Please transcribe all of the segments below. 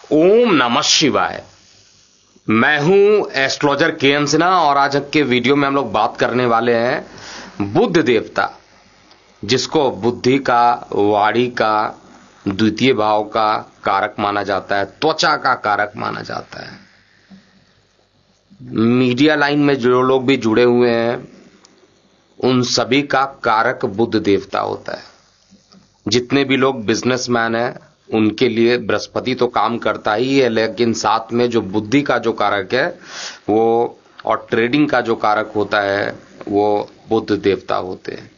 ओम नमः शिवाय। मैं हूं एस्ट्रोलॉजर के सिन्हा और आज के वीडियो में हम लोग बात करने वाले हैं बुध देवता, जिसको बुद्धि का, वाणी का, द्वितीय भाव का कारक माना जाता है, त्वचा का कारक माना जाता है। मीडिया लाइन में जो लोग भी जुड़े हुए हैं उन सभी का कारक बुध देवता होता है। जितने भी लोग बिजनेसमैन हैं उनके लिए बृहस्पति तो काम करता ही है, लेकिन साथ में जो बुद्धि का जो कारक है वो और ट्रेडिंग का जो कारक होता है वो बुध देवता होते हैं।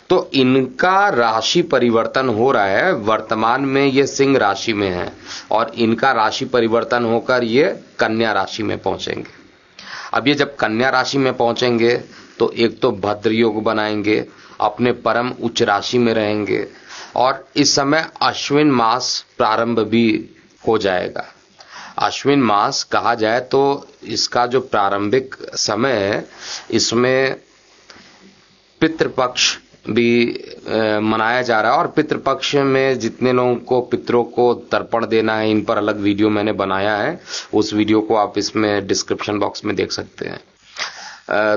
तो इनका राशि परिवर्तन हो रहा है। वर्तमान में ये सिंह राशि में है और इनका राशि परिवर्तन होकर ये कन्या राशि में पहुंचेंगे। अब ये जब कन्या राशि में पहुंचेंगे तो एक तो भद्र योग बनाएंगे, अपने परम उच्च राशि में रहेंगे और इस समय अश्विन मास प्रारंभ भी हो जाएगा। अश्विन मास कहा जाए तो इसका जो प्रारंभिक समय है इसमें पितृपक्ष भी मनाया जा रहा है और पितृपक्ष में जितने लोगों को पितरों को तर्पण देना है इन पर अलग वीडियो मैंने बनाया है। उस वीडियो को आप इसमें डिस्क्रिप्शन बॉक्स में देख सकते हैं।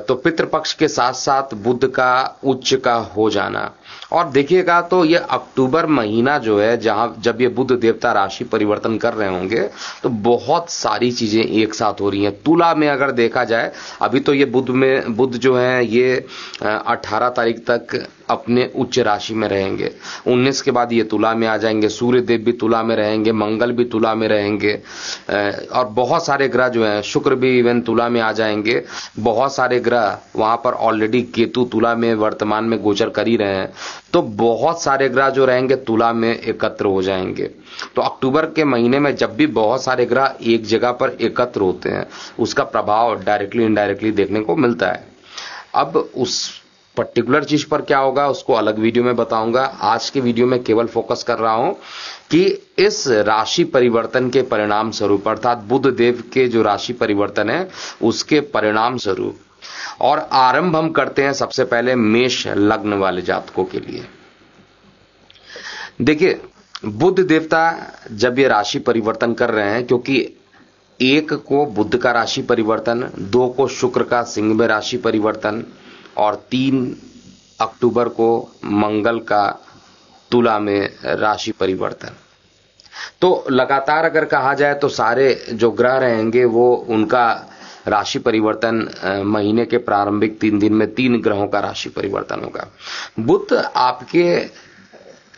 तो पितृपक्ष के साथ साथ बुध का उच्च का हो जाना, और देखिएगा तो ये अक्टूबर महीना जो है जब ये बुध देवता राशि परिवर्तन कर रहे होंगे तो बहुत सारी चीजें एक साथ हो रही हैं। तुला में अगर देखा जाए, अभी तो ये बुध जो है ये 18 तारीख तक अपने उच्च राशि में रहेंगे। 19 के बाद ये तुला में आ जाएंगे। सूर्य देव भी तुला में रहेंगे, मंगल भी तुला में रहेंगे और बहुत सारे ग्रह जो हैं, शुक्र भी इवन तुला में आ जाएंगे। बहुत सारे ग्रह वहां पर ऑलरेडी, केतु तुला में वर्तमान में गोचर कर ही रहे हैं, तो बहुत सारे ग्रह जो रहेंगे तुला में एकत्र हो जाएंगे। तो अक्टूबर के महीने में जब भी बहुत सारे ग्रह एक जगह पर एकत्र होते हैं उसका प्रभाव डायरेक्टली इनडायरेक्टली देखने को मिलता है। अब उस पर्टिकुलर चीज पर क्या होगा उसको अलग वीडियो में बताऊंगा। आज के वीडियो में केवल फोकस कर रहा हूं कि इस राशि परिवर्तन के परिणाम स्वरूप, अर्थात बुध देव के जो राशि परिवर्तन है उसके परिणाम स्वरूप, और आरंभ हम करते हैं सबसे पहले मेष लग्न वाले जातकों के लिए। देखिए, बुध देवता जब ये राशि परिवर्तन कर रहे हैं, क्योंकि 1 को बुध का राशि परिवर्तन, 2 को शुक्र का सिंह में राशि परिवर्तन और 3 अक्टूबर को मंगल का तुला में राशि परिवर्तन। तो लगातार अगर कहा जाए तो सारे जो ग्रह रहेंगे वो उनका राशि परिवर्तन महीने के प्रारंभिक 3 दिन में 3 ग्रहों का राशि परिवर्तन होगा। बुध आपके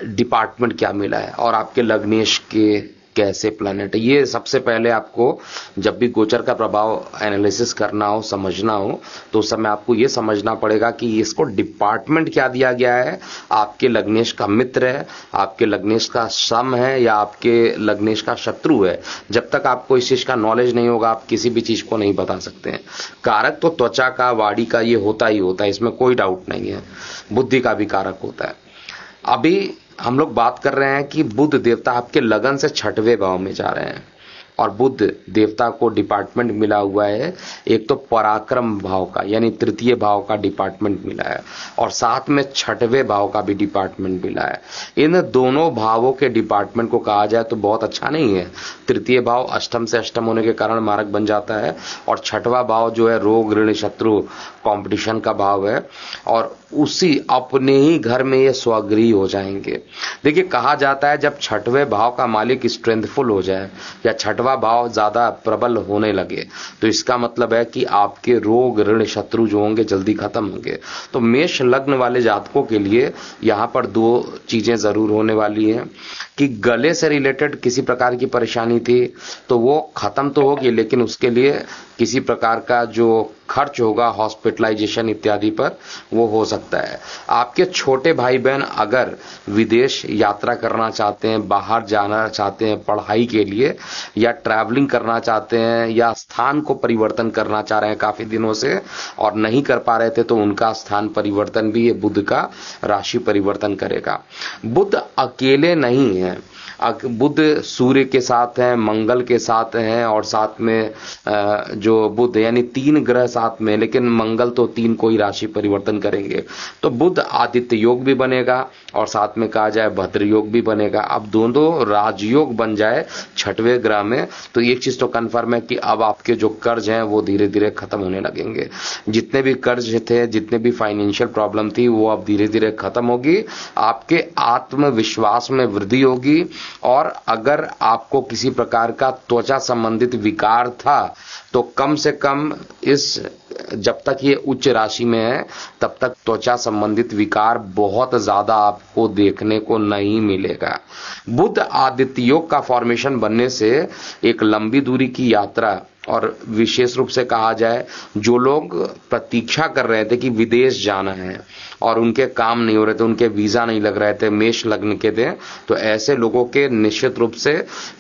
डिपार्टमेंट क्या मिला है और आपके लग्नेश के कैसे प्लैनेट है, ये सबसे पहले आपको जब भी गोचर का प्रभाव एनालिसिस करना हो, समझना हो, तो उस समय आपको ये समझना पड़ेगा कि इसको डिपार्टमेंट क्या दिया गया है। आपके लग्नेश का मित्र है, आपके लग्नेश का सम है या आपके लग्नेश का शत्रु है। जब तक आपको इस चीज का नॉलेज नहीं होगा आप किसी भी चीज को नहीं बता सकते हैं। कारक तो त्वचा का, वाणी का ये होता ही होता है, इसमें कोई डाउट नहीं है। बुद्धि का भी कारक होता है। अभी हम लोग बात कर रहे हैं कि बुध देवता आपके लगन से 6वें भाव में जा रहे हैं और बुध देवता को डिपार्टमेंट मिला हुआ है। एक तो पराक्रम भाव का यानी तृतीय भाव का डिपार्टमेंट मिला है और साथ में 6वें भाव का भी डिपार्टमेंट मिला है। इन दोनों भावों के डिपार्टमेंट को कहा जाए तो बहुत अच्छा नहीं है। तृतीय भाव अष्टम से अष्टम होने के कारण मारक बन जाता है और 6वां भाव जो है रोग, ऋण, शत्रु, कंपटीशन का भाव है और उसी अपने ही घर में ये स्वगृही हो जाएंगे। देखिए, कहा जाता है जब 6वें भाव का मालिक स्ट्रेंथफुल हो जाए या 6वां भाव ज्यादा प्रबल होने लगे तो इसका मतलब है कि आपके रोग, ऋण, शत्रु जो होंगे जल्दी खत्म होंगे। तो मेष लग्न वाले जातकों के लिए यहां पर 2 चीजें जरूर होने वाली हैं कि गले से रिलेटेड किसी प्रकार की परेशानी थी तो वो खत्म तो होगी, लेकिन उसके लिए किसी प्रकार का जो खर्च होगा हॉस्पिटलाइजेशन इत्यादि पर वो हो सकता है। आपके छोटे भाई बहन अगर विदेश यात्रा करना चाहते हैं, बाहर जाना चाहते हैं पढ़ाई के लिए या ट्रैवलिंग करना चाहते हैं या स्थान को परिवर्तन करना चाह रहे हैं काफी दिनों से और नहीं कर पा रहे थे, तो उनका स्थान परिवर्तन भी ये बुध का राशि परिवर्तन करेगा। बुध अकेले नहीं है, बुध सूर्य के साथ हैं, मंगल के साथ हैं और साथ में जो बुध यानी 3 ग्रह साथ में, लेकिन मंगल तो 3 को ही राशि परिवर्तन करेंगे। तो बुध आदित्य योग भी बनेगा और साथ में कहा जाए भद्र योग भी बनेगा। अब दोनों राजयोग बन जाए 6वें ग्रह में तो एक चीज तो कंफर्म है कि अब आपके जो कर्ज हैं वो धीरे धीरे खत्म होने लगेंगे। जितने भी कर्ज थे, जितने भी फाइनेंशियल प्रॉब्लम थी, वो अब धीरे धीरे खत्म होगी। आपके आत्मविश्वास में वृद्धि होगी और अगर आपको किसी प्रकार का त्वचा संबंधित विकार था तो कम से कम इस जब तक ये उच्च राशि में है तब तक त्वचा संबंधित विकार बहुत ज्यादा आपको देखने को नहीं मिलेगा। बुध आदित्य योग का फॉर्मेशन बनने से एक लंबी दूरी की यात्रा और विशेष रूप से कहा जाए जो लोग प्रतीक्षा कर रहे थे कि विदेश जाना है और उनके काम नहीं हो रहे थे, उनके वीजा नहीं लग रहे थे, मेष लग्न के थे, तो ऐसे लोगों के निश्चित रूप से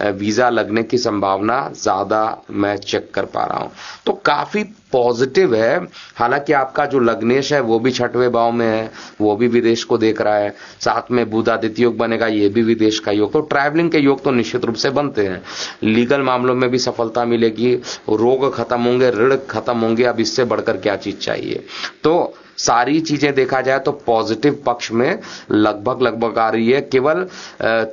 वीजा लगने की संभावना ज्यादा मैं चेक कर पा रहा हूं। तो काफी पॉजिटिव है। हालांकि आपका जो लग्नेश है वो भी 6वें भाव में है, वो भी विदेश को देख रहा है, साथ में बुध आदित्य योग बनेगा, ये भी विदेश का योग। तो ट्रैवलिंग के योग तो निश्चित रूप से बनते हैं। लीगल मामलों में भी सफलता मिलेगी, रोग खत्म होंगे, ऋण खत्म होंगे, अब इससे बढ़कर क्या चीज चाहिए। तो सारी चीजें देखा जाए तो पॉजिटिव पक्ष में लगभग आ रही है। केवल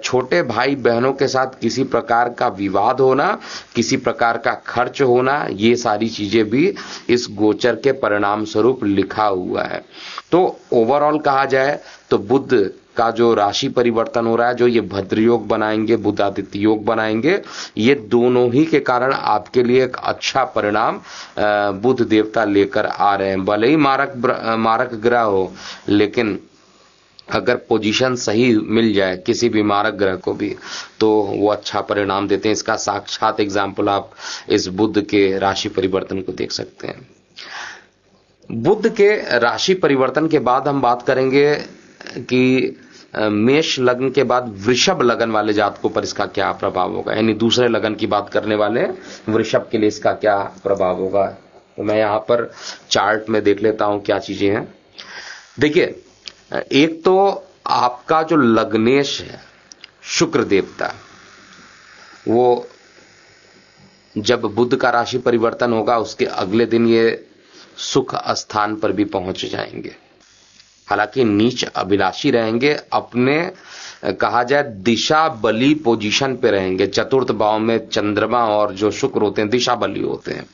छोटे भाई बहनों के साथ किसी प्रकार का विवाद होना, किसी प्रकार का खर्च होना, ये सारी चीजें भी इस गोचर के परिणाम स्वरूप लिखा हुआ है। तो ओवरऑल कहा जाए तो बुध का जो राशि परिवर्तन हो रहा है, जो ये भद्र योग बनाएंगे, बुध आदित्य योग बनाएंगे, ये दोनों ही के कारण आपके लिए एक अच्छा परिणाम बुध देवता लेकर आ रहे हैं। भले ही मारक ग्रह हो, लेकिन अगर पोजीशन सही मिल जाए किसी भी मारक ग्रह को भी तो वो अच्छा परिणाम देते हैं। इसका साक्षात एग्जाम्पल आप इस बुध के राशि परिवर्तन को देख सकते हैं। बुध के राशि परिवर्तन के बाद हम बात करेंगे कि मेष लग्न के बाद वृषभ लग्न वाले जातकों पर इसका क्या प्रभाव होगा, यानी दूसरे लग्न की बात करने वाले वृषभ के लिए इसका क्या प्रभाव होगा। तो मैं यहां पर चार्ट में देख लेता हूं क्या चीजें हैं। देखिए, एक तो आपका जो लग्नेश है शुक्र देवता, वो जब बुध का राशि परिवर्तन होगा उसके अगले दिन ये सुख स्थान पर भी पहुंच जाएंगे। हालांकि नीच अभिलाषी रहेंगे, अपने कहा जाए दिशा बली पोजीशन पे रहेंगे। 4th भाव में चंद्रमा और जो शुक्र होते हैं दिशा बली होते हैं।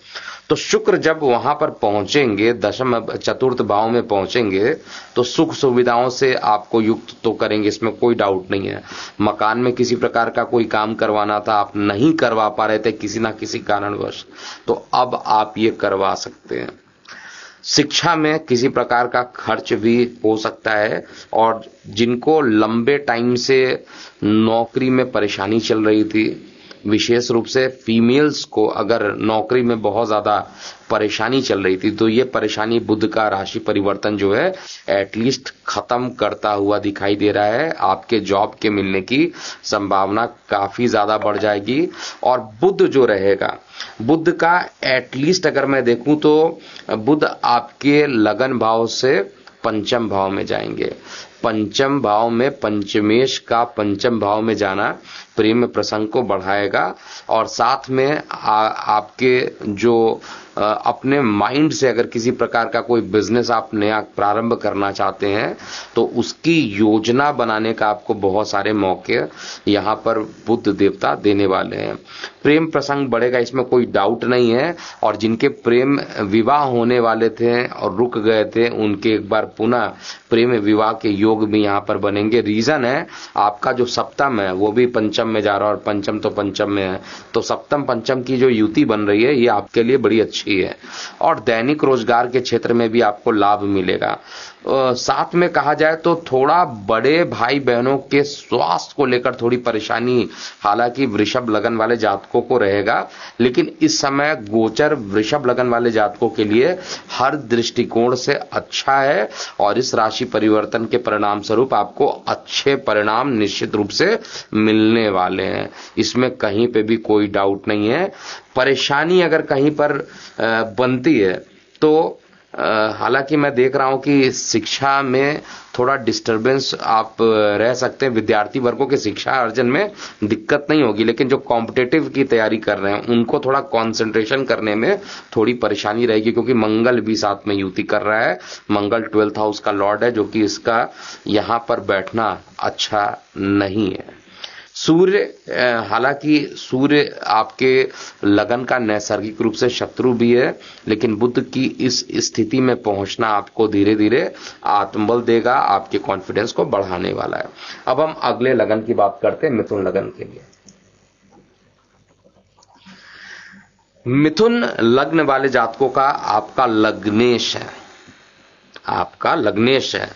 तो शुक्र जब वहां पर पहुंचेंगे, 4th भाव में पहुंचेंगे, तो सुख सुविधाओं से आपको युक्त तो करेंगे, इसमें कोई डाउट नहीं है। मकान में किसी प्रकार का कोई काम करवाना था, आप नहीं करवा पा रहे थे किसी ना किसी कारणवश, तो अब आप ये करवा सकते हैं। शिक्षा में किसी प्रकार का खर्च भी हो सकता है, और जिनको लंबे टाइम से नौकरी में परेशानी चल रही थी, विशेष रूप से फीमेल्स को अगर नौकरी में बहुत ज्यादा परेशानी चल रही थी, तो ये परेशानी बुध का राशि परिवर्तन जो है एटलीस्ट खत्म करता हुआ दिखाई दे रहा है। आपके जॉब के मिलने की संभावना काफी ज्यादा बढ़ जाएगी। और बुध जो रहेगा, बुध का एटलीस्ट अगर मैं देखूं तो बुध आपके लगन भाव से 5th भाव में जाएंगे। 5th भाव में पंचमेश का 5th भाव में जाना प्रेम प्रसंग को बढ़ाएगा, और साथ में आपके जो अपने माइंड से अगर किसी प्रकार का कोई बिजनेस आप नया प्रारंभ करना चाहते हैं तो उसकी योजना बनाने का आपको बहुत सारे मौके यहां पर बुध देवता देने वाले हैं। प्रेम प्रसंग बढ़ेगा, इसमें कोई डाउट नहीं है। और जिनके प्रेम विवाह होने वाले थे और रुक गए थे, उनके एक बार पुनः प्रेम विवाह के योग भी यहां पर बनेंगे। रीजन है आपका जो 7th है वो भी 5th में जा रहा है, और 5th तो 5th में है, तो 7th 5th की जो युति बन रही है ये आपके लिए बड़ी अच्छी है। और दैनिक रोजगार के क्षेत्र में भी आपको लाभ मिलेगा। साथ में कहा जाए तो थोड़ा बड़े भाई बहनों के स्वास्थ्य को लेकर थोड़ी परेशानी हालांकि वृषभ लगन वाले जातकों को रहेगा, लेकिन इस समय गोचर वृषभ लगन वाले जातकों के लिए हर दृष्टिकोण से अच्छा है, और इस राशि परिवर्तन के परिणाम स्वरूप आपको अच्छे परिणाम निश्चित रूप से मिलने वाले हैं। इसमें कहीं पे भी कोई डाउट नहीं है। परेशानी अगर कहीं पर बनती है तो हालांकि मैं देख रहा हूं कि शिक्षा में थोड़ा डिस्टरबेंस आप रह सकते हैं, विद्यार्थी वर्गों के शिक्षा अर्जन में दिक्कत नहीं होगी, लेकिन जो कॉम्पिटिटिव की तैयारी कर रहे हैं उनको थोड़ा कंसंट्रेशन करने में थोड़ी परेशानी रहेगी, क्योंकि मंगल भी साथ में युति कर रहा है। मंगल 12th हाउस का लॉर्ड है, जो कि इसका यहां पर बैठना अच्छा नहीं है। सूर्य, हालांकि सूर्य आपके लगन का नैसर्गिक रूप से शत्रु भी है, लेकिन बुध की इस स्थिति में पहुंचना आपको धीरे धीरे आत्मबल देगा, आपके कॉन्फिडेंस को बढ़ाने वाला है। अब हम अगले लगन की बात करते हैं, मिथुन लगन के लिए। मिथुन लग्न वाले जातकों का आपका लग्नेश है, आपका लग्नेश है,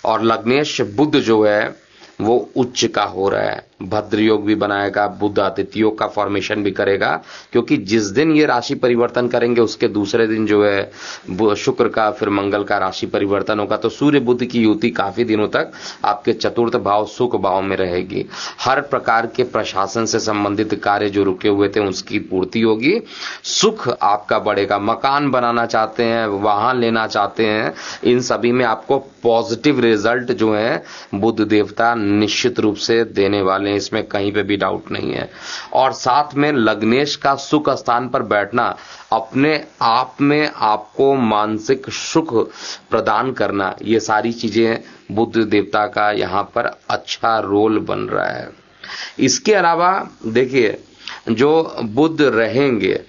और लग्नेश बुध जो है वो उच्च का हो रहा है। भद्र योग भी बनाएगा, बुध आदित्य योग का फॉर्मेशन भी करेगा, क्योंकि जिस दिन ये राशि परिवर्तन करेंगे उसके दूसरे दिन जो है शुक्र का फिर मंगल का राशि परिवर्तन होगा। तो सूर्य बुध की युति काफी दिनों तक आपके चतुर्थ भाव सुख भाव में रहेगी। हर प्रकार के प्रशासन से संबंधित कार्य जो रुके हुए थे उसकी पूर्ति होगी, सुख आपका बढ़ेगा। मकान बनाना चाहते हैं, वाहन लेना चाहते हैं, इन सभी में आपको पॉजिटिव रिजल्ट जो है बुध देवता निश्चित रूप से देने वाले, इसमें कहीं पे भी डाउट नहीं है। और साथ में लग्नेश का सुख स्थान पर बैठना अपने आप में आपको मानसिक सुख प्रदान करना, ये सारी चीजें बुध देवता का यहां पर अच्छा रोल बन रहा है। इसके अलावा देखिए, जो बुध रहेंगे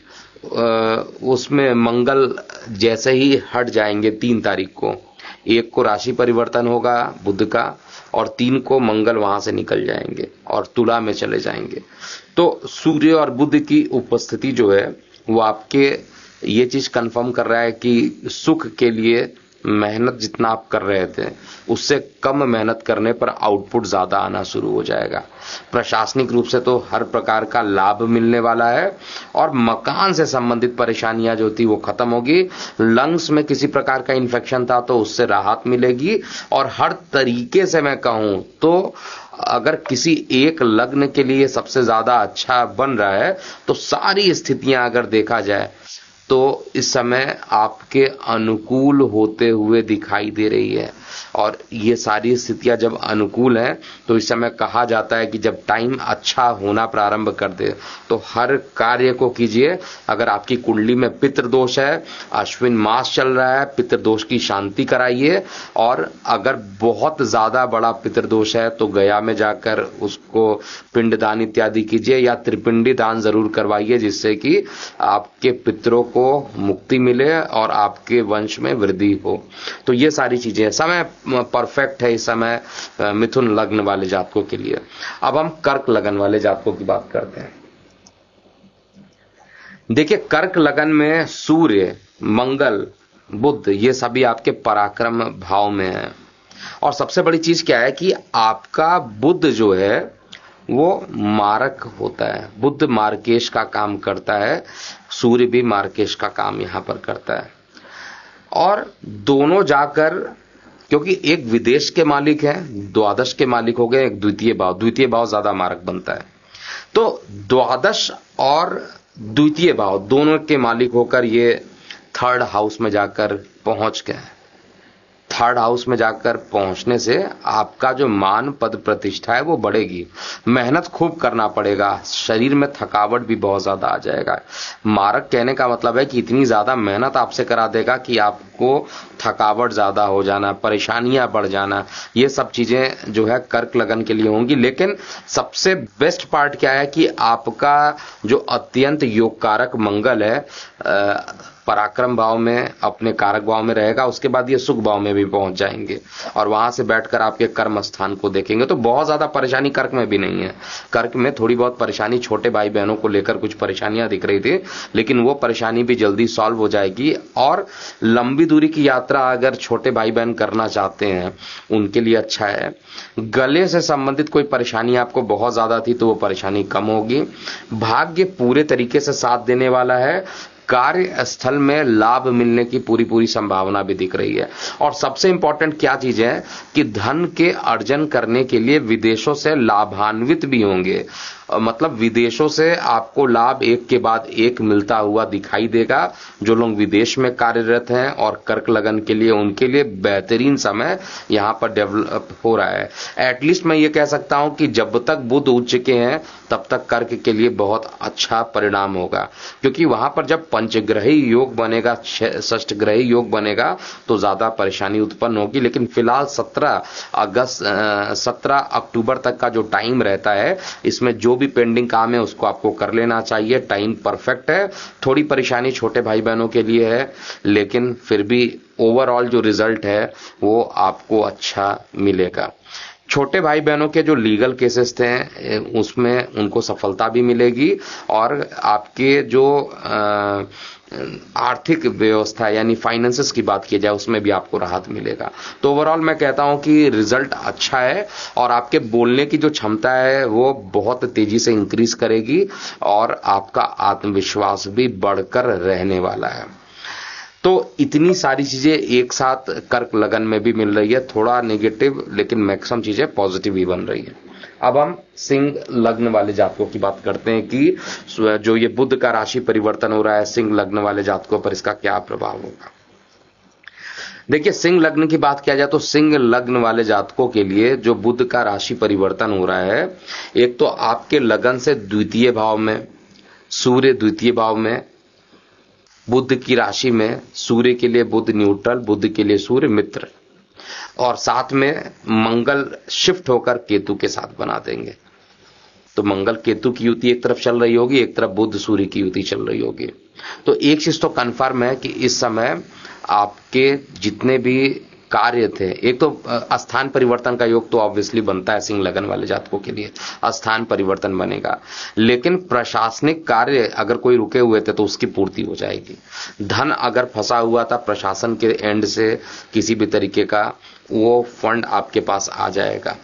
उसमें मंगल जैसे ही हट जाएंगे 3 तारीख को, 1 को राशि परिवर्तन होगा बुध का, और 3 को मंगल वहां से निकल जाएंगे और तुला में चले जाएंगे। तो सूर्य और बुध की उपस्थिति जो है वो आपके ये चीज कंफर्म कर रहा है कि सुख के लिए मेहनत जितना आप कर रहे थे उससे कम मेहनत करने पर आउटपुट ज्यादा आना शुरू हो जाएगा। प्रशासनिक रूप से तो हर प्रकार का लाभ मिलने वाला है, और मकान से संबंधित परेशानियां जो थी वो खत्म होगी। लंग्स में किसी प्रकार का इन्फेक्शन था तो उससे राहत मिलेगी, और हर तरीके से मैं कहूं तो अगर किसी एक लग्न के लिए सबसे ज्यादा अच्छा बन रहा है तो सारी स्थितियां अगर देखा जाए तो इस समय आपके अनुकूल होते हुए दिखाई दे रही है। और ये सारी स्थितियां जब अनुकूल हैं तो इस समय कहा जाता है कि जब टाइम अच्छा होना प्रारंभ कर दे तो हर कार्य को कीजिए। अगर आपकी कुंडली में पितृदोष है, अश्विन मास चल रहा है, पितृदोष की शांति कराइए, और अगर बहुत ज्यादा बड़ा पितृदोष है तो गया में जाकर उसको पिंडदान इत्यादि कीजिए, या त्रिपिंडी दान जरूर करवाइए, जिससे कि आपके पितरों को मुक्ति मिले और आपके वंश में वृद्धि हो। तो ये सारी चीजें, समय परफेक्ट है इस समय मिथुन लग्न वाले जातकों के लिए। अब हम कर्क लगन वाले जातकों की बात करते हैं। देखिए, कर्क लगन में सूर्य, मंगल, बुध ये सभी आपके पराक्रम भाव में है, और सबसे बड़ी चीज क्या है कि आपका बुध जो है वो मारक होता है। बुध मार्केश का काम करता है, सूर्य भी मार्केश का काम यहां पर करता है, और दोनों जाकर, क्योंकि एक विदेश के मालिक है, द्वादश के मालिक हो गए, एक द्वितीय भाव ज्यादा मारक बनता है। तो द्वादश और द्वितीय भाव दोनों के मालिक होकर ये 3rd हाउस में जाकर पहुंच गए। 3rd हाउस में जाकर पहुंचने से आपका जो मान पद प्रतिष्ठा है वो बढ़ेगी। मेहनत खूब करना पड़ेगा, शरीर में थकावट भी बहुत ज्यादा आ जाएगा। मारक कहने का मतलब है कि इतनी ज्यादा मेहनत आपसे करा देगा कि आपको थकावट ज्यादा हो जाना, परेशानियां बढ़ जाना, ये सब चीजें जो है कर्क लगन के लिए होंगी। लेकिन सबसे बेस्ट पार्ट क्या है कि आपका जो अत्यंत योग कारक मंगल है पराक्रम भाव में, अपने कारक भाव में रहेगा, उसके बाद ये सुख भाव में भी पहुंच जाएंगे और वहां से बैठकर आपके कर्म स्थान को देखेंगे। तो बहुत ज्यादा परेशानी कर्क में भी नहीं है। कर्क में थोड़ी बहुत परेशानी छोटे भाई बहनों को लेकर कुछ परेशानियां दिख रही थी, लेकिन वो परेशानी भी जल्दी सॉल्व हो जाएगी। और लंबी दूरी की यात्रा अगर छोटे भाई बहन करना चाहते हैं उनके लिए अच्छा है। गले से संबंधित कोई परेशानी आपको बहुत ज्यादा थी तो वो परेशानी कम होगी। भाग्य पूरे तरीके से साथ देने वाला है। कार्यस्थल में लाभ मिलने की पूरी संभावना भी दिख रही है। और सबसे इंपॉर्टेंट क्या चीज है कि धन के अर्जन करने के लिए विदेशों से लाभान्वित भी होंगे। मतलब विदेशों से आपको लाभ एक के बाद एक मिलता हुआ दिखाई देगा। जो लोग विदेश में कार्यरत हैं और कर्क लगन के लिए, उनके लिए बेहतरीन समय यहां पर डेवलप हो रहा है। एटलीस्ट मैं ये कह सकता हूं कि जब तक बुध उच्च के हैं तब तक कर्क के लिए बहुत अच्छा परिणाम होगा, क्योंकि वहां पर जब पंचग्रही योग बनेगा, षष्ठ ग्रही योग बनेगा तो ज्यादा परेशानी उत्पन्न होगी। लेकिन फिलहाल 17 अक्टूबर तक का जो टाइम रहता है, इसमें जो भी पेंडिंग काम है उसको आपको कर लेना चाहिए। टाइम परफेक्ट है। थोड़ी परेशानी छोटे भाई बहनों के लिए है, लेकिन फिर भी ओवरऑल जो रिजल्ट है वो आपको अच्छा मिलेगा। छोटे भाई बहनों के जो लीगल केसेस थे उसमें उनको सफलता भी मिलेगी, और आपके जो आर्थिक व्यवस्था यानी फाइनेंसेस की बात की जाए उसमें भी आपको राहत मिलेगा। तो ओवरऑल मैं कहता हूं कि रिजल्ट अच्छा है, और आपके बोलने की जो क्षमता है वो बहुत तेजी से इंक्रीज करेगी, और आपका आत्मविश्वास भी बढ़कर रहने वाला है। तो इतनी सारी चीजें एक साथ कर्क लगन में भी मिल रही है, थोड़ा नेगेटिव लेकिन मैक्सिमम चीजें पॉजिटिव ही बन रही है। अब हम सिंह लग्न वाले जातकों की बात करते हैं कि जो ये बुध का राशि परिवर्तन हो रहा है, सिंह लग्न वाले जातकों पर इसका क्या प्रभाव होगा। देखिए, सिंह लग्न की बात किया जाए तो सिंह लग्न वाले जातकों के लिए जो बुध का राशि परिवर्तन हो रहा है, एक तो आपके लगन से द्वितीय भाव में सूर्य, द्वितीय भाव में बुध की राशि में सूर्य के लिए बुध न्यूट्रल, बुध के लिए सूर्य मित्र, और साथ में मंगल शिफ्ट होकर केतु के साथ बना देंगे। तो मंगल केतु की युति एक तरफ चल रही होगी, एक तरफ बुध सूर्य की युति चल रही होगी। तो एक चीज तो कंफर्म है कि इस समय आपके जितने भी कार्य थे, एक तो स्थान परिवर्तन का योग तो ऑब्वियसली बनता है सिंह लगन वाले जातकों के लिए, स्थान परिवर्तन बनेगा। लेकिन प्रशासनिक कार्य अगर कोई रुके हुए थे तो उसकी पूर्ति हो जाएगी। धन अगर फंसा हुआ था प्रशासन के एंड से किसी भी तरीके का, वो फंड आपके पास आ जाएगा,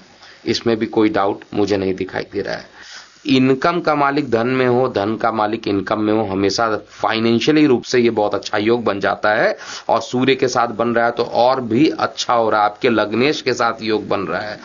इसमें भी कोई डाउट मुझे नहीं दिखाई दे रहा है। इनकम का मालिक धन में हो, धन का मालिक इनकम में हो, हमेशा फाइनेंशियली रूप से ये बहुत अच्छा योग बन जाता है। और सूर्य के साथ बन रहा है तो और भी अच्छा हो रहा है, आपके लग्नेश के साथ योग बन रहा है,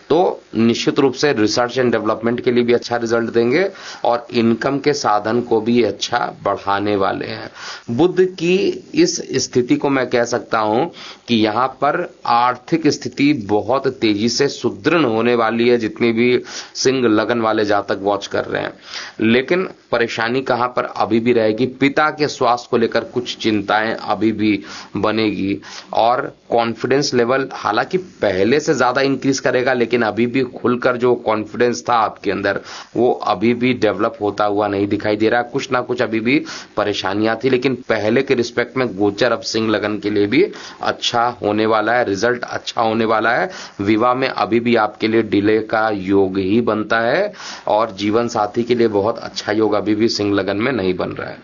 तो निश्चित रूप से रिसर्च एंड डेवलपमेंट के लिए भी अच्छा रिजल्ट देंगे, और इनकम के साधन को भी अच्छा बढ़ाने वाले हैं। बुध की इस स्थिति को मैं कह सकता हूं कि यहां पर आर्थिक स्थिति बहुत तेजी से सुदृढ़ होने वाली है, जितनी भी सिंह लगन वाले जातक वॉच कर रहे हैं। लेकिन परेशानी कहां पर अभी भी रहेगी, पिता के स्वास्थ्य को लेकर कुछ चिंताएं अभी भी बनेगी, और कॉन्फिडेंस लेवल हालांकि पहले से ज्यादा इंक्रीज करेगा, लेकिन अभी भी खुलकर जो कॉन्फिडेंस था आपके अंदर वो अभी भी डेवलप होता हुआ नहीं दिखाई दे रहा। कुछ ना कुछ अभी भी परेशानियां थी, लेकिन पहले के रिस्पेक्ट में गोचर अब सिंह लगन के लिए भी अच्छा होने वाला है, रिजल्ट अच्छा होने वाला है। विवाह में अभी भी आपके लिए डिले का योग ही बनता है, और जीवन साथी के लिए बहुत अच्छा योग अभी भी सिंह लगन में नहीं बन रहा है।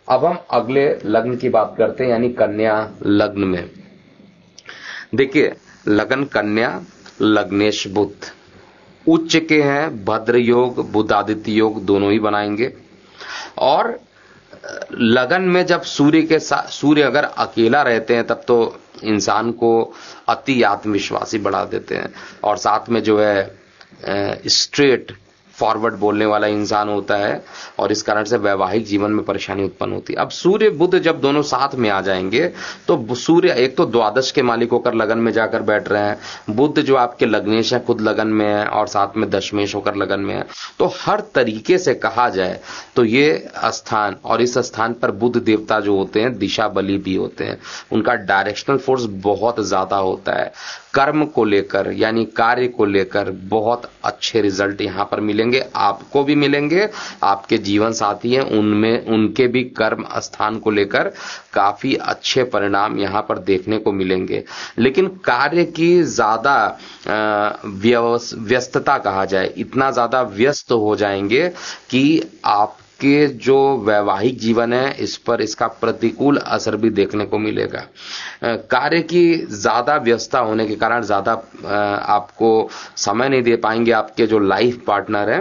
अब हम अगले लग्न की बात करते हैं, यानी कन्या लग्न में। देखिए, लगन कन्या, लग्नेश बुध उच्च के हैं, भद्र योग, बुध आदित्य योग दोनों ही बनाएंगे। और लगन में जब सूर्य के साथ, सूर्य अगर अकेला रहते हैं तब तो इंसान को अति आत्मविश्वासी बढ़ा देते हैं, और साथ में जो है स्ट्रेट फॉरवर्ड बोलने वाला इंसान होता है, और इस कारण से वैवाहिक जीवन में परेशानी उत्पन्न होती है। अब सूर्य बुध जब दोनों साथ में आ जाएंगे तो सूर्य एक तो द्वादश के मालिक होकर लगन में जाकर बैठ रहे हैं, बुध जो आपके लग्नेश है खुद लगन में है, और साथ में दशमेश होकर लगन में है। तो हर तरीके से कहा जाए तो ये स्थान, और इस स्थान पर बुध देवता जो होते हैं दिशा बली भी होते हैं, उनका डायरेक्शनल फोर्स बहुत ज्यादा होता है। कर्म को लेकर यानी कार्य को लेकर बहुत अच्छे रिजल्ट यहां पर मिलेंगे, आपको भी मिलेंगे, आपके जीवन साथी हैं उनमें, उनके भी कर्म स्थान को लेकर काफी अच्छे परिणाम यहां पर देखने को मिलेंगे। लेकिन कार्य की ज्यादा व्यस्तता कहा जाए, इतना ज्यादा व्यस्त हो जाएंगे कि आप आपके जो वैवाहिक जीवन है इस पर इसका प्रतिकूल असर भी देखने को मिलेगा। कार्य की ज्यादा व्यस्तता होने के कारण ज्यादा आपको समय नहीं दे पाएंगे आपके जो लाइफ पार्टनर है।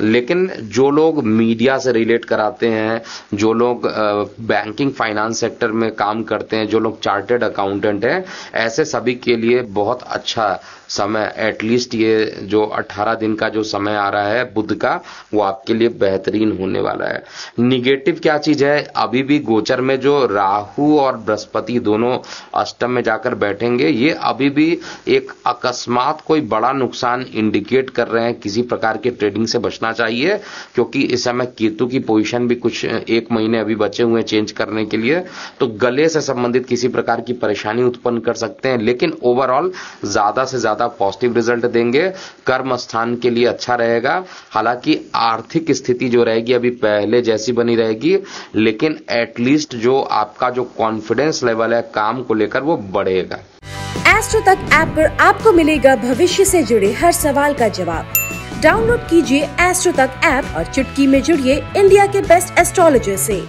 लेकिन जो लोग मीडिया से रिलेट कराते हैं, जो लोग बैंकिंग फाइनेंस सेक्टर में काम करते हैं, जो लोग चार्टर्ड अकाउंटेंट हैं, ऐसे सभी के लिए बहुत अच्छा समय, एटलीस्ट ये जो 18 दिन का जो समय आ रहा है बुध का, वो आपके लिए बेहतरीन होने वाला है। निगेटिव क्या चीज है, अभी भी गोचर में जो राहु और बृहस्पति दोनों अष्टम में जाकर बैठेंगे, ये अभी भी एक अकस्मात कोई बड़ा नुकसान इंडिकेट कर रहे हैं। किसी प्रकार के ट्रेडिंग से बचना चाहिए, क्योंकि इस समय केतु की पोजीशन भी कुछ 1 महीने अभी बचे हुए चेंज करने के लिए, तो गले से संबंधित किसी प्रकार की परेशानी उत्पन्न कर सकते हैं। लेकिन ओवरऑल ज्यादा से ज्यादा पॉजिटिव रिजल्ट देंगे, कर्म स्थान के लिए अच्छा रहेगा। हालांकि आर्थिक स्थिति जो रहेगी अभी पहले जैसी बनी रहेगी, लेकिन एटलीस्ट जो आपका जो कॉन्फिडेंस लेवल है काम को लेकर वो बढ़ेगा। एस्ट्रो तक ऐप पर आपको मिलेगा भविष्य से जुड़े हर सवाल का जवाब। डाउनलोड कीजिए एस्ट्रो तक ऐप और चुटकी में जुड़िए इंडिया के बेस्ट एस्ट्रोलॉजर से।